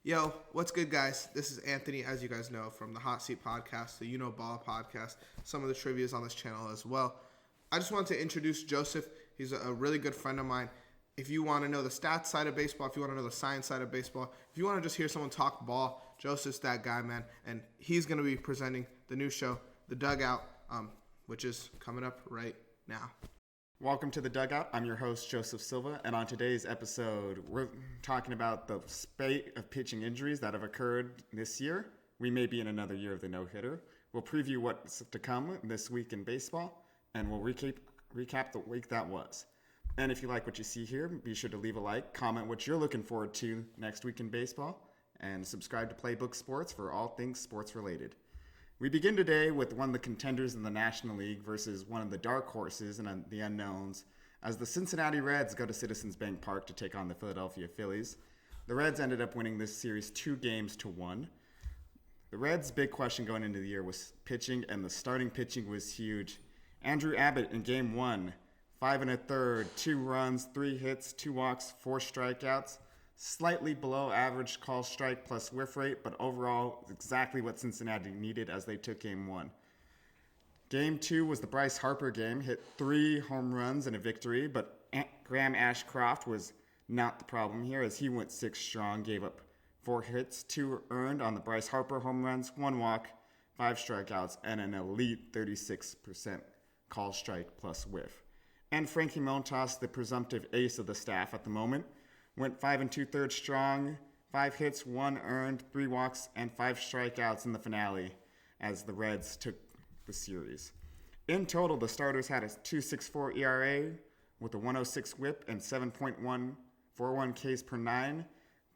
Yo, what's good, guys? This is Anthony, as you guys know, from the Hot Seat Podcast, the Ball Podcast, some of the trivia is on this channel as well. I just wanted to introduce Joseph. He's a really good friend of mine. If you want to know the stats side of baseball, if you want to know the science side of baseball, if you want to just hear someone talk ball, Joseph's that guy, man. And he's going to be presenting the new show, The Dugout, which is coming up right now. Welcome to The Dugout. I'm your host, Joseph Silva, and on today's episode, we're talking about the spate of pitching injuries that have occurred this year. We may be in another year of the no-hitter. We'll preview what's to come this week in baseball, and we'll recap the week that was. And if you like what you see here, be sure to leave a like, comment what you're looking forward to next week in baseball, and subscribe to Playbook Sports for all things sports-related. We begin today with one of the contenders in the National League versus one of the dark horses and the unknowns, as the Cincinnati Reds go to Citizens Bank Park to take on the Philadelphia Phillies. The Reds ended up winning this series 2-1. The Reds' big question going into the year was pitching, and the starting pitching was huge. Andrew Abbott in Game 1, 5 1/3, 2 runs, 3 hits, 2 walks, 4 strikeouts. Slightly below average call strike plus whiff rate, but overall exactly what Cincinnati needed as they took Game 1. Game 2 was the Bryce Harper game, hit 3 home runs and a victory, but Graham Ashcroft was not the problem here as he went 6 strong, gave up 4 hits, 2 earned on the Bryce Harper home runs, 1 walk, 5 strikeouts, and an elite 36% call strike plus whiff. And Frankie Montas, the presumptive ace of the staff at the moment, went 5 2/3 strong, 5 hits, 1 earned, 3 walks, and 5 strikeouts in the finale as the Reds took the series. In total, the starters had a 2.64 ERA with a 106 whip and 7.141 Ks per 9.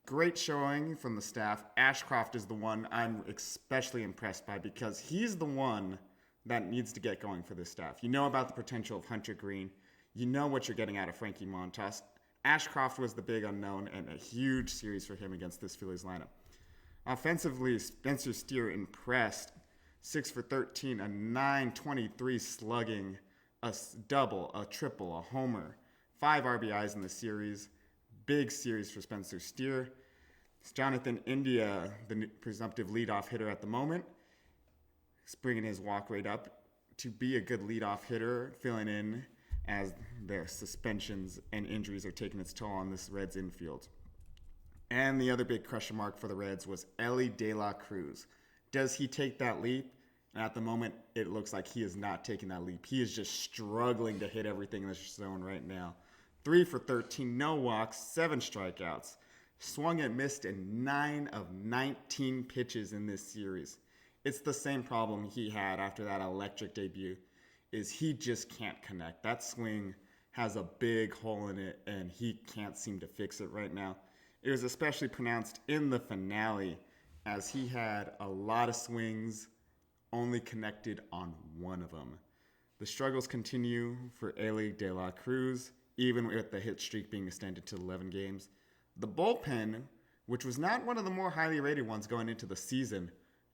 Great showing from the staff. Ashcroft is the one I'm especially impressed by because he's the one that needs to get going for this staff. You know about the potential of Hunter Green. You know what you're getting out of Frankie Montas. Ashcroft was the big unknown and a huge series for him against this Phillies lineup. Offensively, Spencer Steer impressed. 6 for 13, a 9.23 slugging, a double, a triple, a homer. 5 RBIs in the series. Big series for Spencer Steer. It's Jonathan India, the presumptive leadoff hitter at the moment. He's bringing his walk rate up to be a good leadoff hitter, filling in as their suspensions and injuries are taking its toll on this Reds infield. And the other big question mark for the Reds was Elly De La Cruz. Does he take that leap? And at the moment, it looks like he is not taking that leap. He is just struggling to hit everything in the zone right now. 3 for 13, no walks, 7 strikeouts. Swung and missed in 9 of 19 pitches in this series. It's the same problem he had after that electric debut. Is he just can't connect. That swing has a big hole in it, and he can't seem to fix it right now. It was especially pronounced in the finale, as he had a lot of swings, only connected on one of them. The struggles continue for Elly De La Cruz, even with the hit streak being extended to 11 games. The bullpen, which was not one of the more highly rated ones going into the season,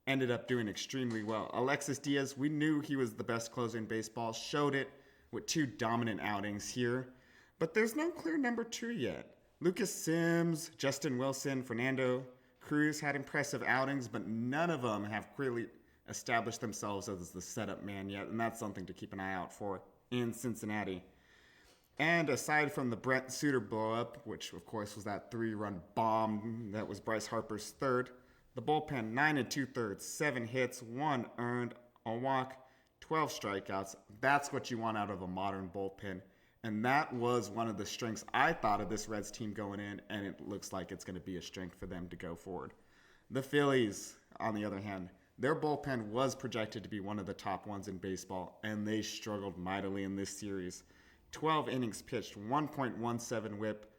ended up doing extremely well. Alexis Diaz, we knew he was the best closer in baseball, showed it with 2 dominant outings here. But there's no clear number 2 yet. Lucas Sims, Justin Wilson, Fernando Cruz had impressive outings, but none of them have clearly established themselves as the setup man yet, and that's something to keep an eye out for in Cincinnati. And aside from the Brent Suter blow-up, which of course was that 3-run bomb that was Bryce Harper's third, the bullpen, 9 2/3, 7 hits, 1 earned, a walk, 12 strikeouts. That's what you want out of a modern bullpen. And that was one of the strengths I thought of this Reds team going in, and it looks like it's going to be a strength for them to go forward. The Phillies, on the other hand, their bullpen was projected to be one of the top ones in baseball, and they struggled mightily in this series. 12 innings pitched, 1.17 whip,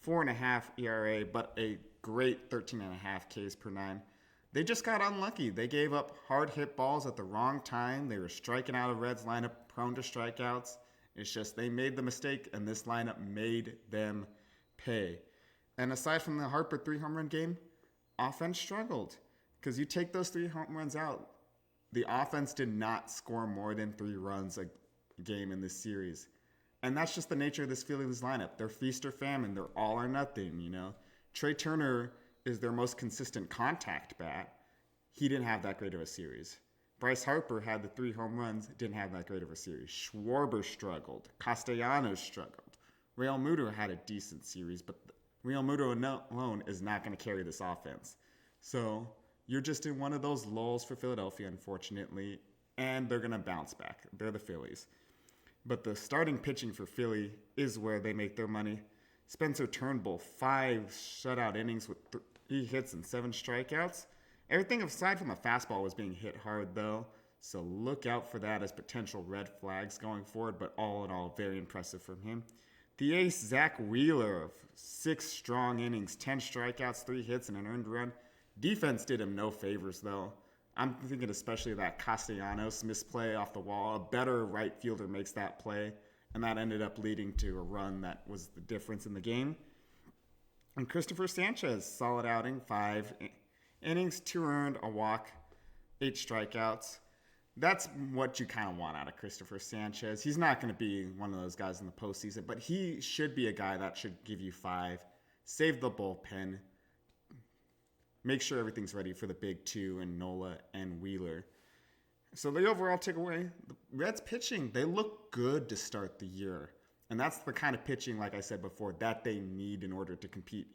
4.5 ERA, but a great 13.5 Ks per 9. They just got unlucky. They gave up hard hit balls at the wrong time. They were striking out of Reds lineup, prone to strikeouts. It's just they made the mistake, and this lineup made them pay. And aside from the Harper 3 home run game, offense struggled. Because you take those 3 home runs out, the offense did not score more than 3 runs a game in this series. And that's just the nature of this Phillies lineup. They're feast or famine. They're all or nothing, you know. Trey Turner is their most consistent contact bat. He didn't have that great of a series. Bryce Harper had the 3 home runs, didn't have that great of a series. Schwarber struggled. Castellanos struggled. Real Muto had a decent series, but Real Muto alone is not going to carry this offense. So you're just in one of those lulls for Philadelphia, unfortunately, and they're going to bounce back. They're the Phillies. But the starting pitching for Philly is where they make their money. Spencer Turnbull, 5 shutout innings with 3 hits and 7 strikeouts. Everything aside from the fastball was being hit hard, though, so look out for that as potential red flags going forward, but all in all, very impressive from him. The ace, Zach Wheeler, of 6 strong innings, 10 strikeouts, 3 hits, and an earned run. Defense did him no favors, though. I'm thinking especially that Castellanos misplay off the wall. A better right fielder makes that play, and that ended up leading to a run that was the difference in the game. And Christopher Sanchez, solid outing, 5 innings, 2 earned, a walk, 8 strikeouts. That's what you kind of want out of Christopher Sanchez. He's not going to be one of those guys in the postseason, but he should be a guy that should give you 5, save the bullpen, make sure everything's ready for the big 2 and Nola and Wheeler. So the overall takeaway, the Reds pitching, they look good to start the year. And that's the kind of pitching, like I said before, that they need in order to compete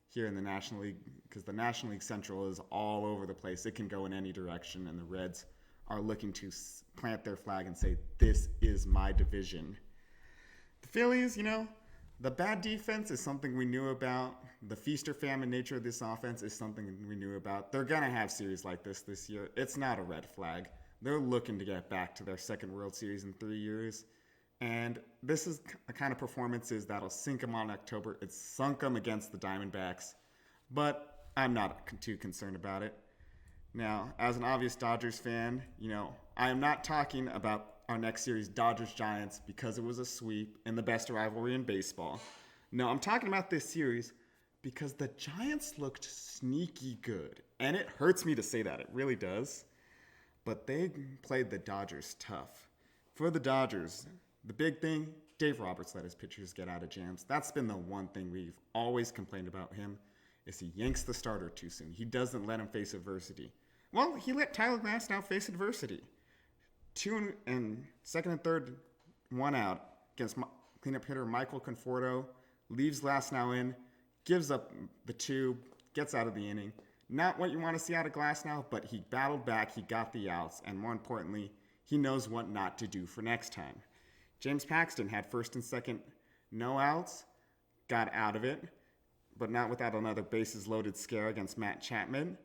here in the National League, because the National League Central is all over the place. It can go in any direction, and the Reds are looking to plant their flag and say, this is my division. The Phillies, the bad defense is something we knew about. The feast or famine nature of this offense is something we knew about. They're going to have series like this year. It's not a red flag. They're looking to get back to their second World Series in 3 years. And this is the kind of performances that'll sink them on October. It's sunk them against the Diamondbacks, but I'm not too concerned about it. Now, as an obvious Dodgers fan, I am not talking about our next series, Dodgers-Giants, because it was a sweep and the best rivalry in baseball. No, I'm talking about this series because the Giants looked sneaky good. And it hurts me to say that. It really does. But they played the Dodgers tough. For the Dodgers, the big thing, Dave Roberts let his pitchers get out of jams. That's been the one thing we've always complained about him, is he yanks the starter too soon. He doesn't let him face adversity. Well, he let Tyler Glasnow face adversity. 2 and second and third, 1 out against cleanup hitter Michael Conforto, leaves Glasnow in, gives up the 2, gets out of the inning. Not what you want to see out of Glasnow, but he battled back, he got the outs, and more importantly, he knows what not to do for next time. James Paxton had first and second, no outs, got out of it, but not without another bases loaded scare against Matt Chapman.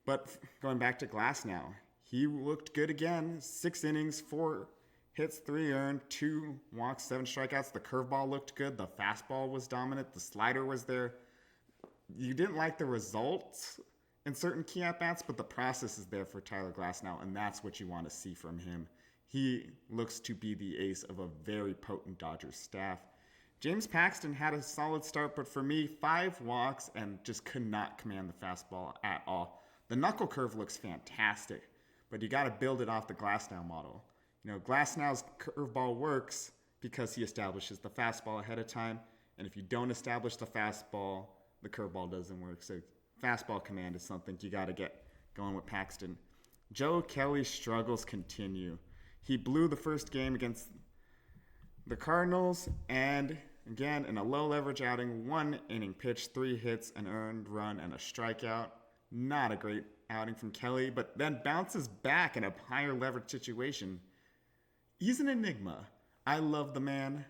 But going back to Glasnow, he looked good again. 6 innings, 4 hits, 3 earned, 2 walks, 7 strikeouts. The curveball looked good. The fastball was dominant. The slider was there. You didn't like the results in certain key at-bats, but the process is there for Tyler Glasnow, and that's what you want to see from him. He looks to be the ace of a very potent Dodgers staff. James Paxton had a solid start, but for me, 5 walks and just could not command the fastball at all. The knuckle curve looks fantastic, but you got to build it off the Glasnow model. Glasnow's curveball works because he establishes the fastball ahead of time, and if you don't establish the fastball, the curveball doesn't work. So fastball command is something you got to get going with Paxton. Joe Kelly's struggles continue. He blew the first game against the Cardinals, and again, in a low leverage outing, 1 inning pitch, 3 hits, an earned run, and a strikeout. Not a great outing from Kelly, but then bounces back in a higher leverage situation. He's an enigma. I love the man,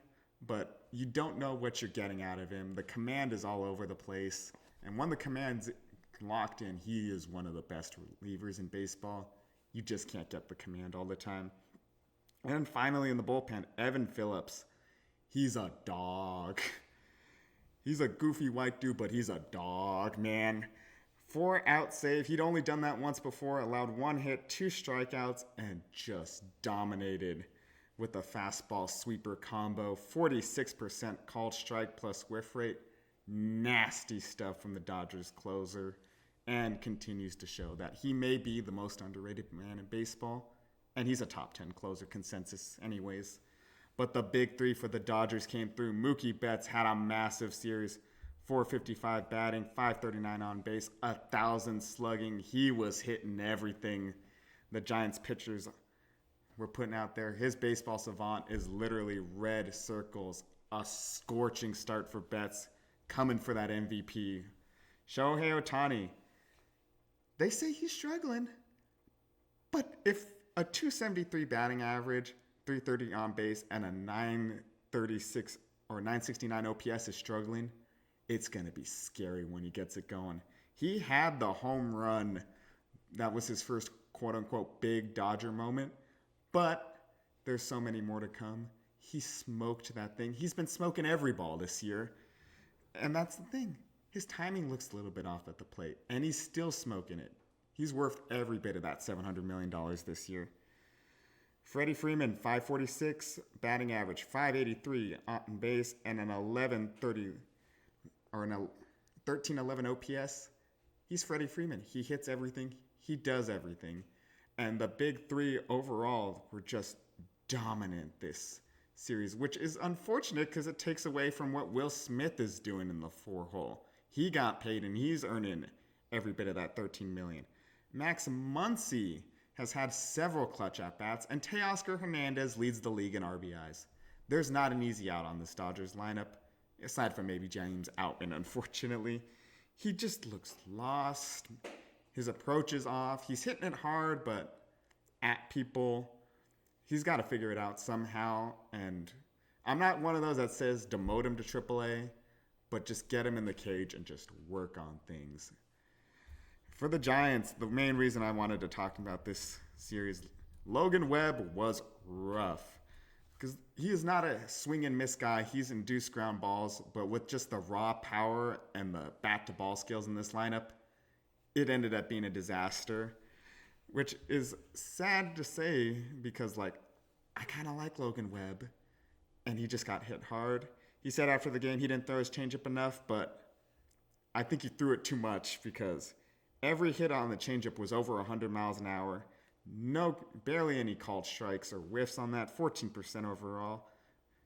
but you don't know what you're getting out of him. The command is all over the place, and when the command's locked in, he is one of the best relievers in baseball. You just can't get the command all the time. And then finally in the bullpen, Evan Phillips. He's a dog. He's a goofy white dude, but he's a dog, man. 4-out save. He'd only done that once before, allowed 1 hit, 2 strikeouts, and just dominated with a fastball sweeper combo. 46% called strike plus whiff rate. Nasty stuff from the Dodgers closer, and continues to show that he may be the most underrated man in baseball, and he's a top 10 closer consensus anyways. But the big 3 for the Dodgers came through. Mookie Betts had a massive series. 455 batting, 539 on base, 1,000 slugging. He was hitting everything the Giants pitchers were putting out there. His baseball savant is literally red circles, a scorching start for Betts, coming for that MVP. Shohei Ohtani, they say he's struggling, but if a 273 batting average, 330 on base, and a 936 or 969 OPS is struggling, it's going to be scary when he gets it going. He had the home run. That was his first quote-unquote big Dodger moment, but there's so many more to come. He smoked that thing. He's been smoking every ball this year, and that's the thing. His timing looks a little bit off at the plate, and he's still smoking it. He's worth every bit of that $700 million this year. Freddie Freeman, 546, batting average, 583 on base, and an 1130 or an 1311 OPS. He's Freddie Freeman. He hits everything. He does everything. And the big three overall were just dominant this series, which is unfortunate because it takes away from what Will Smith is doing in the 4-hole. He got paid and he's earning every bit of that $13 million. Max Muncy has had several clutch at-bats, and Teoscar Hernandez leads the league in RBIs. There's not an easy out on this Dodgers lineup, aside from maybe James Outman, unfortunately. He just looks lost. His approach is off. He's hitting it hard, but at people, he's got to figure it out somehow. And I'm not one of those that says demote him to AAA, but just get him in the cage and just work on things. For the Giants, the main reason I wanted to talk about this series, Logan Webb was rough. Because he is not a swing and miss guy. He's induced ground balls, but with just the raw power and the bat-to-ball skills in this lineup, it ended up being a disaster, which is sad to say because, I kind of like Logan Webb, and he just got hit hard. He said after the game he didn't throw his changeup enough, but I think he threw it too much because every hit on the changeup was over 100 miles an hour. Barely any called strikes or whiffs on that, 14% overall.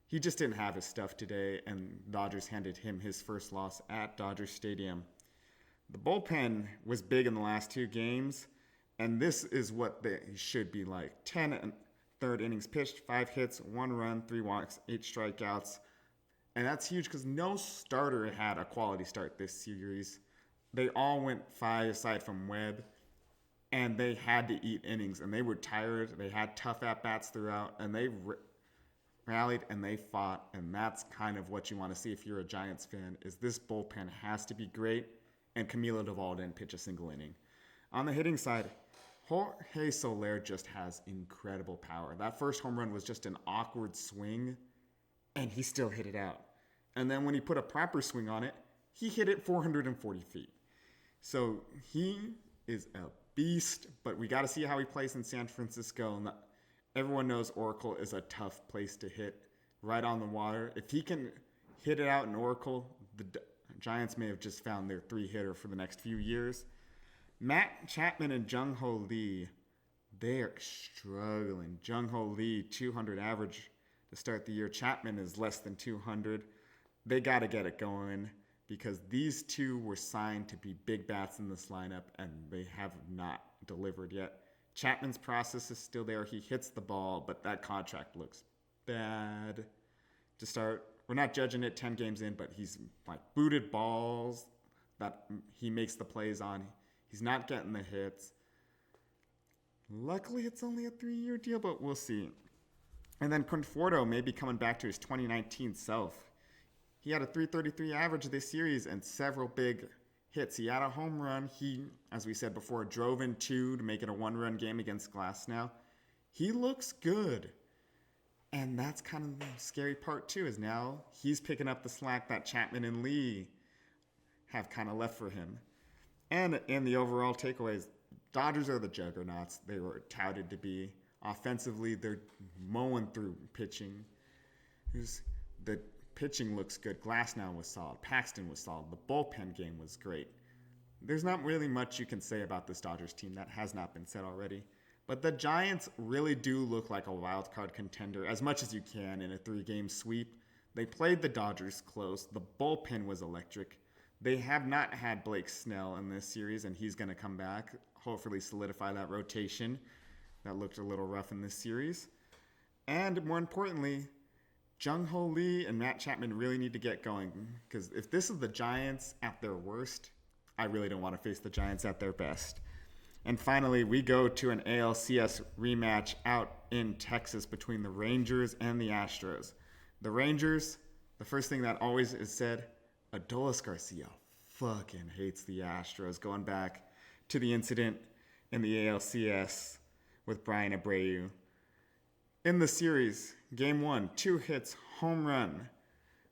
He just didn't have his stuff today, and Dodgers handed him his first loss at Dodger Stadium. The bullpen was big in the last two games, and this is what they should be like. 10 and third innings pitched, 5 hits, 1 run, 3 walks, 8 strikeouts. And that's huge because no starter had a quality start this series. They all went 5 aside from Webb, and they had to eat innings, and they were tired. They had tough at-bats throughout, and they rallied and they fought, and that's kind of what you want to see if you're a Giants fan, is this bullpen has to be great, and Camilo Doval didn't pitch a single inning. On the hitting side, Jorge Soler just has incredible power. That first home run was just an awkward swing, and he still hit it out. And then when he put a proper swing on it, he hit it 440 feet. So he is a beast, but we got to see how he plays in San Francisco. And everyone knows Oracle is a tough place to hit, right on the water. If he can hit it out in Oracle, the Giants may have just found their 3-hitter for the next few years. Matt Chapman and Jung-Ho Lee, they are struggling. Jung-Ho Lee, 200 average to start the year. Chapman is less than 200. They got to get it going because these two were signed to be big bats in this lineup, and they have not delivered yet. Chapman's process is still there. He hits the ball, but that contract looks bad to start. We're not judging it 10 games in, but he's booted balls that he makes the plays on. He's not getting the hits. Luckily, it's only a 3-year deal, but we'll see. And then Conforto may be coming back to his 2019 self. He had a 333 average this series and several big hits. He had a home run. He, as we said before, drove in 2 to make it a 1-run game against Glasnow. He looks good. And that's kind of the scary part, too, is now he's picking up the slack that Chapman and Lee have kind of left for him. And in the overall takeaways, Dodgers are the juggernauts they were touted to be. Offensively, they're mowing through pitching. The pitching looks good. Glasnow was solid. Paxton was solid. The bullpen game was great. There's not really much you can say about this Dodgers team that has not been said already. But the Giants really do look like a wild card contender as much as you can in a 3-game sweep. They played the Dodgers close. The bullpen was electric. They have not had Blake Snell in this series, and he's going to come back, hopefully solidify that rotation that looked a little rough in this series. And more importantly, Jung Ho Lee and Matt Chapman really need to get going, because if this is the Giants at their worst, I really don't want to face the Giants at their best. And finally, we go to an ALCS rematch out in Texas between the Rangers and the Astros. The Rangers, the first thing that always is said, Adolis Garcia fucking hates the Astros, going back to the incident in the ALCS with Brian Abreu. In the series, Game 1, 2 hits, home run,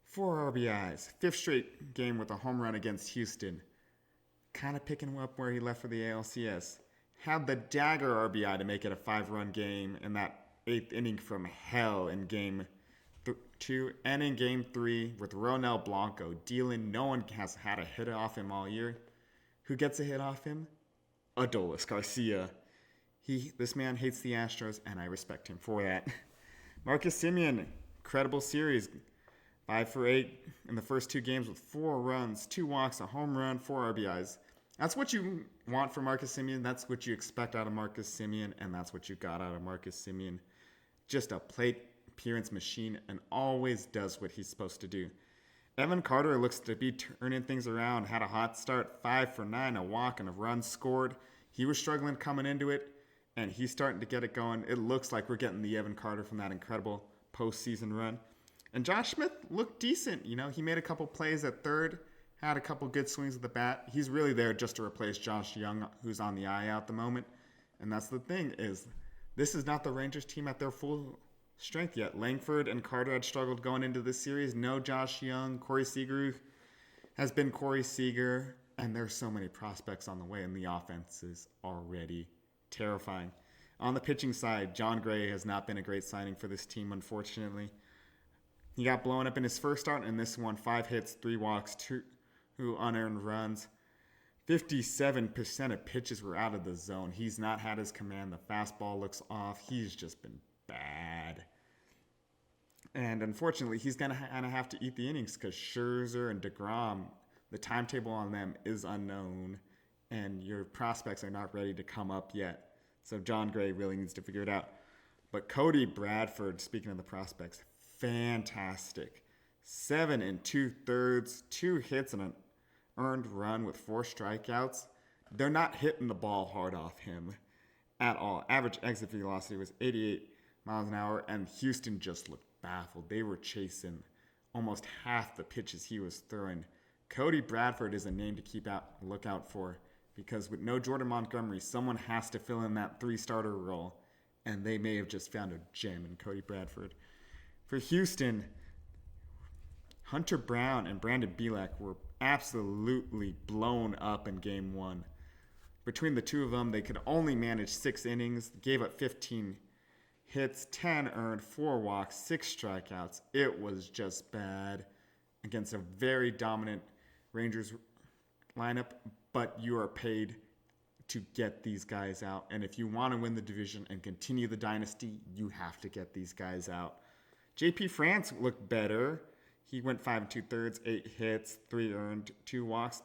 4 RBIs, 5th straight game with a home run against Houston. Kind of picking him up where he left for the ALCS. Had the dagger RBI to make it a 5-run game in that 8th inning from hell in Game 2 and in Game 3 with Ronel Blanco dealing. No one has had a hit off him all year. Who gets a hit off him? Adolis Garcia. This man hates the Astros, and I respect him for that. Marcus Semien, incredible series. 5 for 8 in the first 2 games with 4 runs, 2 walks, a home run, 4 RBIs. That's what you want from Marcus Semien. That's what you expect out of Marcus Semien, and that's what you got out of Marcus Semien. Just a plate appearance machine and always does what he's supposed to do. Evan Carter looks to be turning things around. Had a hot start, 5 for 9, a walk, and a run scored. He was struggling coming into it, and he's starting to get it going. It looks like we're getting the Evan Carter from that incredible postseason run. And Josh Smith looked decent. You know, he made a couple plays at third, had a couple good swings with the bat. He's really there just to replace Josh Young, who's on the IL at the moment. And that's the thing, is this is not the Rangers team at their full strength yet. Langford and Carter had struggled going into this series. No Josh Young. Corey Seager has been Corey Seager. And there's so many prospects on the way, and the offense is already terrifying. On the pitching side, John Gray has not been a great signing for this team, unfortunately. He got blown up in his first start, and this one, 5 hits, 3 walks, 2 unearned runs. 57% of pitches were out of the zone. He's not had his command. The fastball looks off. He's just been bad. And unfortunately, he's going to have to eat the innings because Scherzer and DeGrom, the timetable on them is unknown, and your prospects are not ready to come up yet. So John Gray really needs to figure it out. But Cody Bradford, speaking of the prospects, fantastic. 7 2/3, 2 hits and an earned run with 4 strikeouts. They're not hitting the ball hard off him at all. Average exit velocity was 88 miles an hour, and Houston just looked baffled. They were chasing almost half the pitches he was throwing. Cody Bradford is a name to look out for, because with no Jordan Montgomery, someone has to fill in that 3-starter role, and they may have just found a gem in Cody Bradford. For Houston, Hunter Brown and Brandon Bielak were absolutely blown up in Game 1. Between the two of them, they could only manage 6 innings, gave up 15 hits, 10 earned, 4 walks, 6 strikeouts. It was just bad against a very dominant Rangers lineup, but you are paid to get these guys out. And if you want to win the division and continue the dynasty, you have to get these guys out. JP France looked better. He went 5 2/3, 8 hits, 3 earned, 2 walks.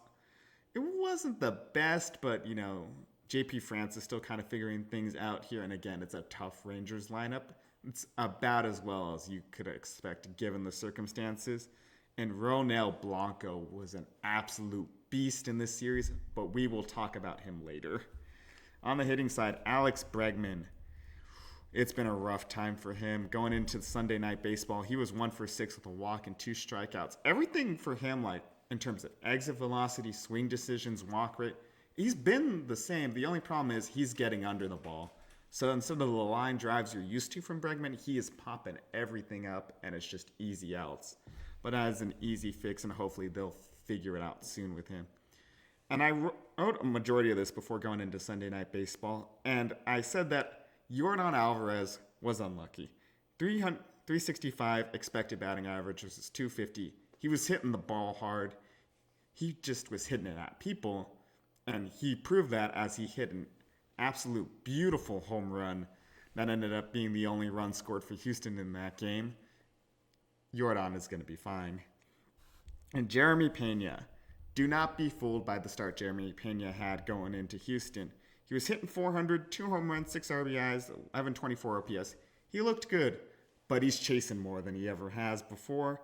It wasn't the best, but, you know, JP France is still kind of figuring things out here. And again, it's a tough Rangers lineup. It's about as well as you could expect given the circumstances. And Ronel Blanco was an absolute beast in this series, but we will talk about him later. On the hitting side, Alex Bregman. It's been a rough time for him. Going into Sunday Night Baseball, he was 1 for 6 with a walk and 2 strikeouts. Everything for him, like in terms of exit velocity, swing decisions, walk rate, he's been the same. The only problem is he's getting under the ball. So instead of the line drives you're used to from Bregman, he is popping everything up, and it's just easy outs. But as an easy fix, and hopefully they'll figure it out soon with him. And I wrote a majority of this before going into Sunday Night Baseball, and I said that Yordan Alvarez was unlucky. 365 expected batting average versus 250. He was hitting the ball hard. He just was hitting it at people, and he proved that as he hit an absolute beautiful home run that ended up being the only run scored for Houston in that game. Yordan is going to be fine. And Jeremy Pena, do not be fooled by the start Jeremy Pena had going into Houston. He was hitting 400, 2 home runs, 6 RBIs, 1124 OPS. He looked good, but he's chasing more than he ever has before,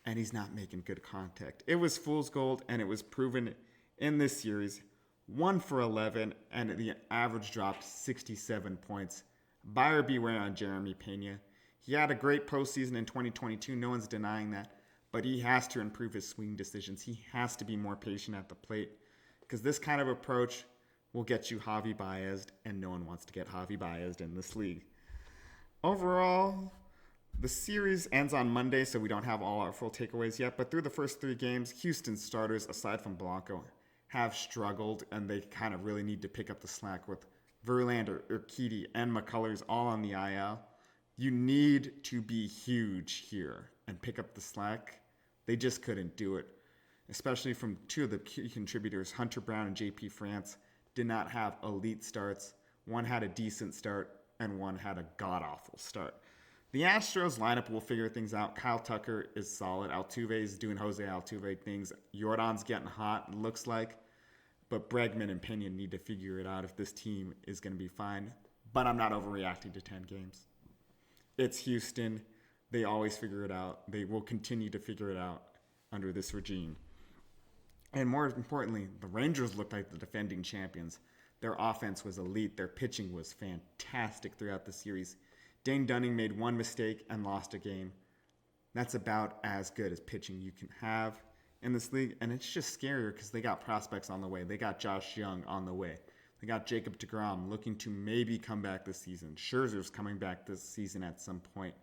and he's not making good contact. It was fool's gold, and it was proven in this series. 1 for 11, and the average dropped 67 points. Buyer beware on Jeremy Pena. He had a great postseason in 2022. No one's denying that. But he has to improve his swing decisions. He has to be more patient at the plate. Because this kind of approach will get you Javi Baez'd, and no one wants to get Javi Baez'd in this league. Overall, the series ends on Monday, so we don't have all our full takeaways yet. But through the first 3 games, Houston's starters, aside from Blanco, have struggled, and they kind of really need to pick up the slack with Verlander, Urquidy, and McCullers all on the IL. You need to be huge here and pick up the slack. They just couldn't do it, especially from 2 of the key contributors, Hunter Brown and JP France, did not have elite starts. One had a decent start, and one had a god-awful start. The Astros lineup will figure things out. Kyle Tucker is solid. Altuve is doing Jose Altuve things. Jordan's getting hot, looks like. But Bregman and Pena need to figure it out if this team is going to be fine. But I'm not overreacting to 10 games. It's Houston. They always figure it out. They will continue to figure it out under this regime. And more importantly, the Rangers looked like the defending champions. Their offense was elite. Their pitching was fantastic throughout the series. Dane Dunning made 1 mistake and lost a game. That's about as good as pitching you can have in this league. And it's just scarier because they got prospects on the way. They got Josh Young on the way. They got Jacob deGrom looking to maybe come back this season. Scherzer's coming back this season at some point.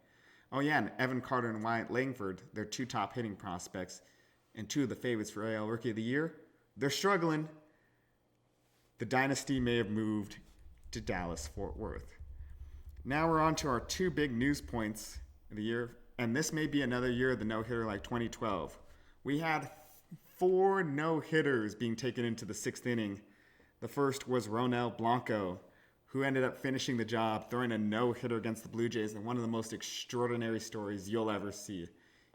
Oh yeah, and Evan Carter and Wyatt Langford, their 2 top hitting prospects and 2 of the favorites for AL Rookie of the Year, they're struggling. The dynasty may have moved to Dallas-Fort Worth. Now we're on to our 2 big news points of the year, and this may be another year of the no-hitter like 2012. We had 4 no-hitters being taken into the 6th inning. The first was Ronel Blanco, who ended up finishing the job, throwing a no-hitter against the Blue Jays in one of the most extraordinary stories you'll ever see.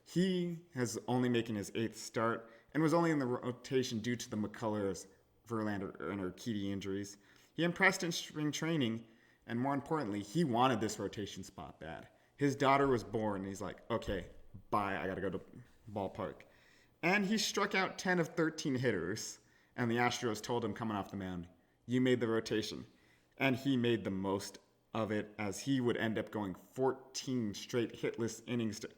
He has only making his 8th start and was only in the rotation due to the McCullers, Verlander, and Urquidy injuries. He impressed in spring training, and more importantly, he wanted this rotation spot bad. His daughter was born, and he's like, okay, bye, I gotta go to ballpark. And he struck out 10 of 13 hitters, and the Astros told him coming off the mound, you made the rotation. And he made the most of it, as he would end up going 14 straight hitless innings to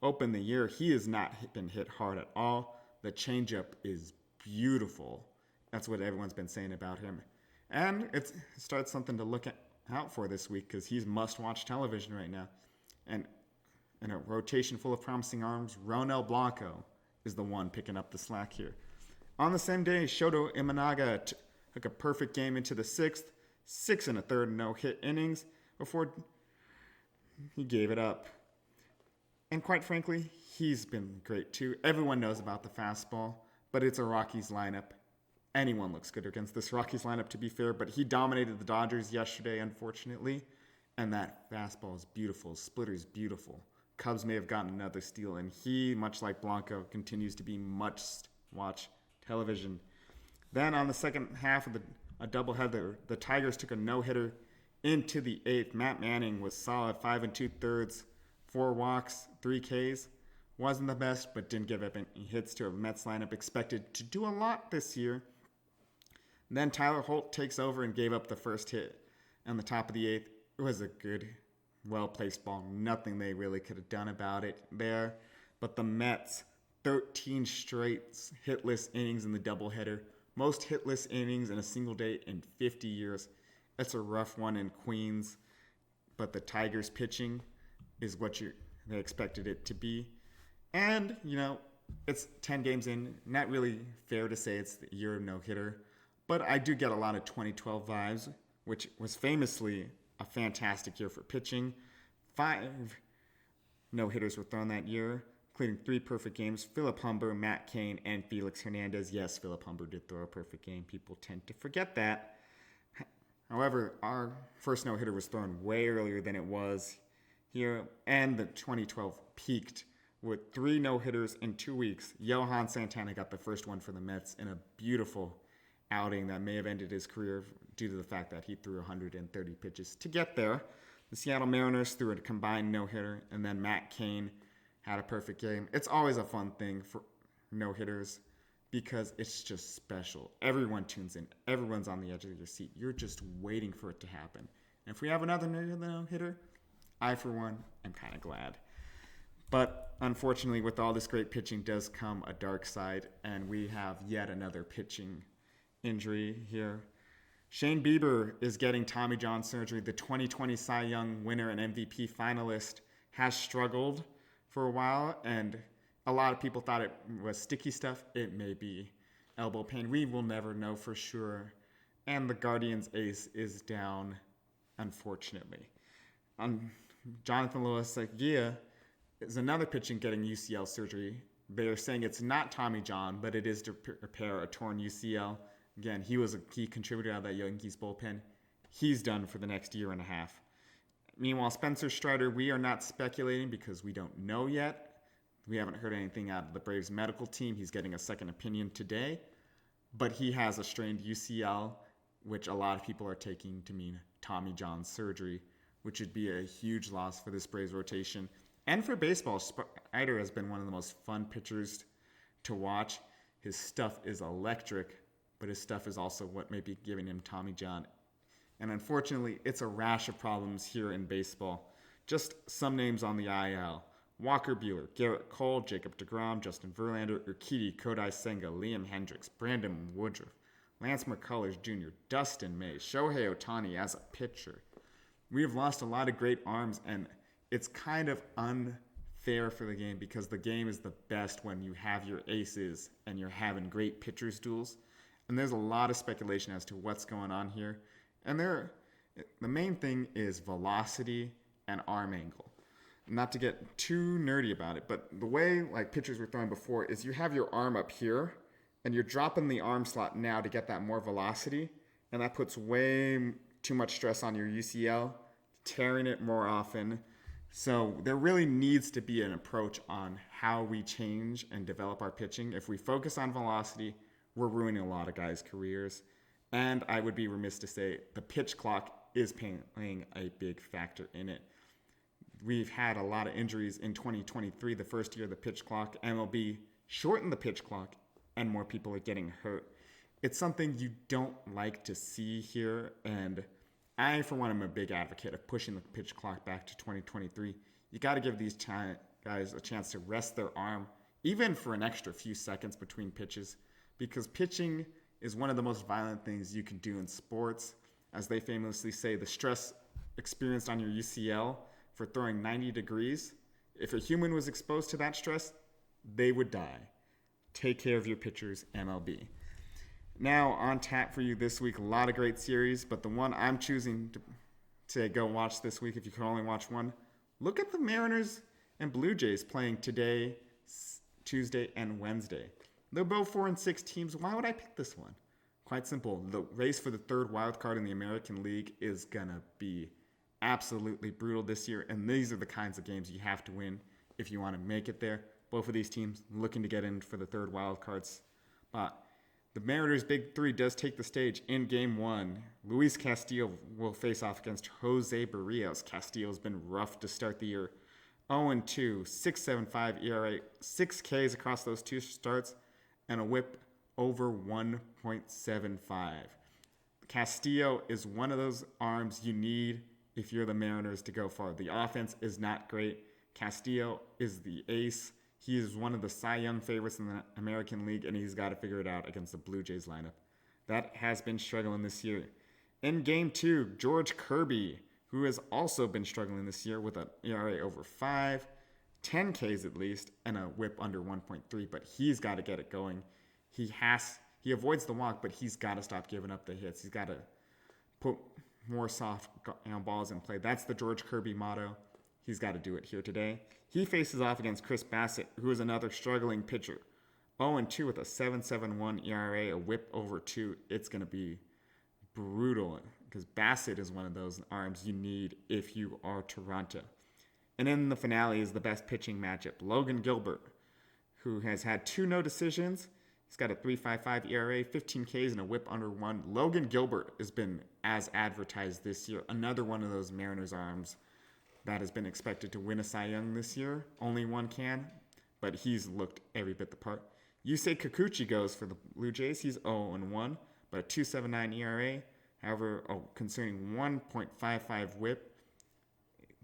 open the year. He has not been hit hard at all. The changeup is beautiful. That's what everyone's been saying about him. And it starts something to look out for this week, because he's must-watch television right now. And in a rotation full of promising arms, Ronel Blanco is the one picking up the slack here. On the same day, Shoto Imanaga took a perfect game into the 6th, 6 1/3 no-hit innings before he gave it up. And quite frankly, he's been great too. Everyone knows about the fastball, but it's a Rockies lineup. Anyone looks good against this Rockies lineup, to be fair, but he dominated the Dodgers yesterday, unfortunately, and that fastball is beautiful. Splitter's beautiful. Cubs may have gotten another steal, and he, much like Blanco, continues to be must-watch television. Then on the second half of a doubleheader, the Tigers took a no-hitter into the 8th. Matt Manning was solid, 5 2/3, 4 walks, 3 Ks. Wasn't the best, but didn't give up any hits to a Mets lineup expected to do a lot this year. Then Tyler Holt takes over and gave up the first hit on the top of the 8th. It was a good, well-placed ball. Nothing they really could have done about it there. But the Mets, 13 straight hitless innings in the doubleheader. Most hitless innings in a single day in 50 years. That's a rough one in Queens. But the Tigers pitching is what they expected it to be. And, it's 10 games in. Not really fair to say it's the year of no-hitter. But I do get a lot of 2012 vibes, which was famously a fantastic year for pitching. 5 no-hitters were thrown that year, including 3 perfect games. Philip Humber, Matt Cain, and Felix Hernandez. Yes, Philip Humber did throw a perfect game. People tend to forget that. However, our first no-hitter was thrown way earlier than it was here, and the 2012 peaked with 3 no-hitters in 2 weeks. Johan Santana got the first one for the Mets in a beautiful outing that may have ended his career due to the fact that he threw 130 pitches to get there. The Seattle Mariners threw a combined no-hitter, and then Matt Cain had a perfect game. It's always a fun thing for no-hitters because it's just special. Everyone tunes in. Everyone's on the edge of your seat. You're just waiting for it to happen. And if we have another no-hitter, I, for one, am kind of glad. But unfortunately, with all this great pitching does come a dark side, and we have yet another pitching injury here. Shane Bieber is getting Tommy John surgery. The 2020 Cy Young winner and MVP finalist has struggled for a while, and a lot of people thought it was sticky stuff. It may be elbow pain. We will never know for sure. And the Guardians ace is down, unfortunately. Jonathan Loaizaga is another pitcher getting UCL surgery. They are saying it's not Tommy John, but it is to repair a torn UCL. Again, he was a key contributor out of that Yankees bullpen. He's done for the next year and a half. Meanwhile, Spencer Strider, we are not speculating because we don't know yet. We haven't heard anything out of the Braves medical team. He's getting a second opinion today. But he has a strained UCL, which a lot of people are taking to mean Tommy John surgery, which would be a huge loss for this Braves rotation. And for baseball, Strider has been one of the most fun pitchers to watch. His stuff is electric, but his stuff is also what may be giving him Tommy John. And unfortunately, it's a rash of problems here in baseball. Just some names on the IL. Walker Buehler, Garrett Cole, Jacob deGrom, Justin Verlander, Urquidy, Kodai Senga, Liam Hendricks, Brandon Woodruff, Lance McCullers Jr., Dustin May, Shohei Ohtani as a pitcher. We have lost a lot of great arms, and it's kind of unfair for the game because the game is the best when you have your aces and you're having great pitchers duels. And there's a lot of speculation as to what's going on here. And the main thing is velocity and arm angle. Not to get too nerdy about it, but the way like pitchers were throwing before is you have your arm up here and you're dropping the arm slot now to get that more velocity. And that puts way too much stress on your UCL, tearing it more often. So there really needs to be an approach on how we change and develop our pitching. If we focus on velocity, we're ruining a lot of guys' careers. And I would be remiss to say the pitch clock is playing a big factor in it. We've had a lot of injuries in 2023, the first year of the pitch clock. MLB shortened the pitch clock, and more people are getting hurt. It's something you don't like to see here, and I, for one, am a big advocate of pushing the pitch clock back to 2023. You got to give these guys a chance to rest their arm, even for an extra few seconds between pitches, because pitching is one of the most violent things you can do in sports. As they famously say, the stress experienced on your UCL for throwing 90 degrees, if a human was exposed to that stress, they would die. Take care of your pitchers, MLB. Now, on tap for you this week, a lot of great series, but the one I'm choosing to go watch this week, if you can only watch one, look at the Mariners and Blue Jays playing today, Tuesday, and Wednesday. They're both 4-6 teams. Why would I pick this one? Quite simple. The race for the third wild card in the American League is going to be absolutely brutal this year, and these are the kinds of games you have to win if you want to make it there. Both of these teams looking to get in for the third wild card spot. The Mariners' Big Three does take the stage in Game 1. Luis Castillo will face off against Jose Barrios. Castillo's been rough to start the year. 0-2, 6.75 ERA, 6 Ks across those two starts, and a whip over 1.75. Castillo is one of those arms you need if you're the Mariners to go far. The offense is not great. Castillo is the ace. He is one of the Cy Young favorites in the American League, and he's got to figure it out against the Blue Jays lineup. That has been struggling this year. In Game 2, George Kirby, who has also been struggling this year with an ERA over 5, 10 Ks at least, and a whip under 1.3, but he's got to get it going. He avoids the walk, but he's got to stop giving up the hits. He's got to put more soft balls in play. That's the George Kirby motto. He's got to do it here today. He faces off against Chris Bassett, who is another struggling pitcher. 0-2 with a 7.71 ERA, a whip over 2. It's going to be brutal because Bassett is one of those arms you need if you are Toronto. And in the finale is the best pitching matchup. Logan Gilbert, who has had 2 no decisions. He's got a 3.55 ERA, 15 Ks, and a whip under 1. Logan Gilbert has been as advertised this year. Another one of those Mariners arms that has been expected to win a Cy Young this year. Only one can, but he's looked every bit the part. Yusei Kikuchi goes for the Blue Jays. He's 0-1, but a 2.79 ERA. However, concerning 1.55 whip,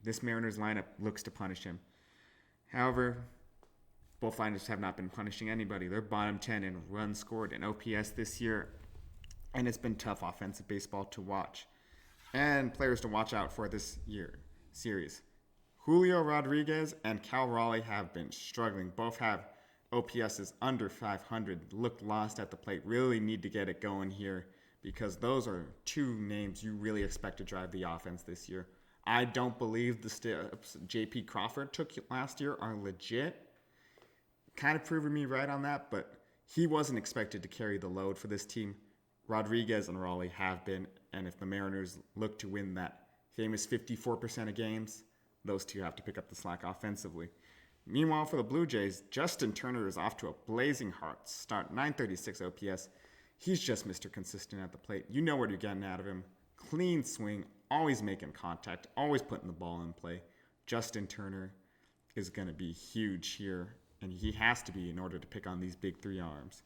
this Mariners lineup looks to punish him. However, both lineups have not been punishing anybody. They're bottom 10 in runs scored and OPS this year, and it's been tough offensive baseball to watch. And players to watch out for this year series. Julio Rodriguez and Cal Raleigh have been struggling. Both have OPSs under 500. Look lost at the plate. Really need to get it going here because those are 2 names you really expect to drive the offense this year. I don't believe the steps J.P. Crawford took last year are legit. Kind of proving me right on that, but he wasn't expected to carry the load for this team. Rodriguez and Raleigh have been, and if the Mariners look to win that famous 54% of games, those 2 have to pick up the slack offensively. Meanwhile, for the Blue Jays, Justin Turner is off to a blazing hot start, 936 OPS. He's just Mr. Consistent at the plate. You know what you're getting out of him. Clean swing, always making contact, always putting the ball in play. Justin Turner is going to be huge here, and he has to be in order to pick on these big 3 arms.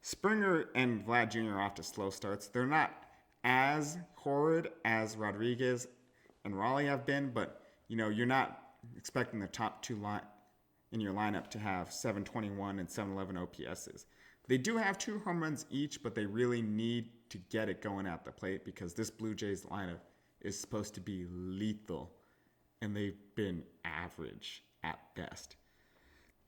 Springer and Vlad Jr. are off to slow starts. They're not as horrid as Rodriguez and Raleigh have been, but you're not expecting the top 2 in your lineup to have 721 and 711 OPSs. They do have 2 home runs each, but they really need to get it going at the plate because this Blue Jays lineup is supposed to be lethal, and they've been average at best.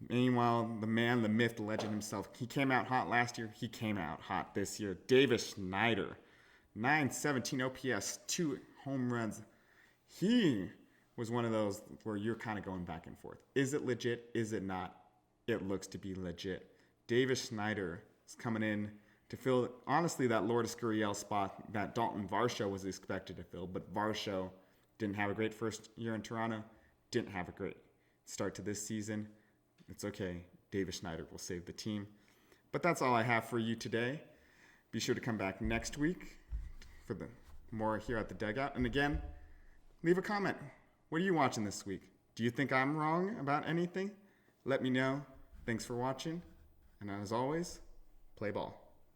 Meanwhile, the man, the myth, the legend himself, he came out hot last year. He came out hot this year. Davis Schneider, 917 OPS, 2 home runs. He was one of those where you're kind of going back and forth. Is it legit? Is it not? It looks to be legit. Davis Schneider is coming in to fill, honestly, that Lourdes Gurriel spot that Dalton Varsho was expected to fill, but Varsho didn't have a great first year in Toronto, didn't have a great start to this season. It's okay. Davis Schneider will save the team. But that's all I have for you today. Be sure to come back next week for the more here at the Dugout. And again, leave a comment. What are you watching this week? Do you think I'm wrong about anything? Let me know. Thanks for watching. And as always, play ball.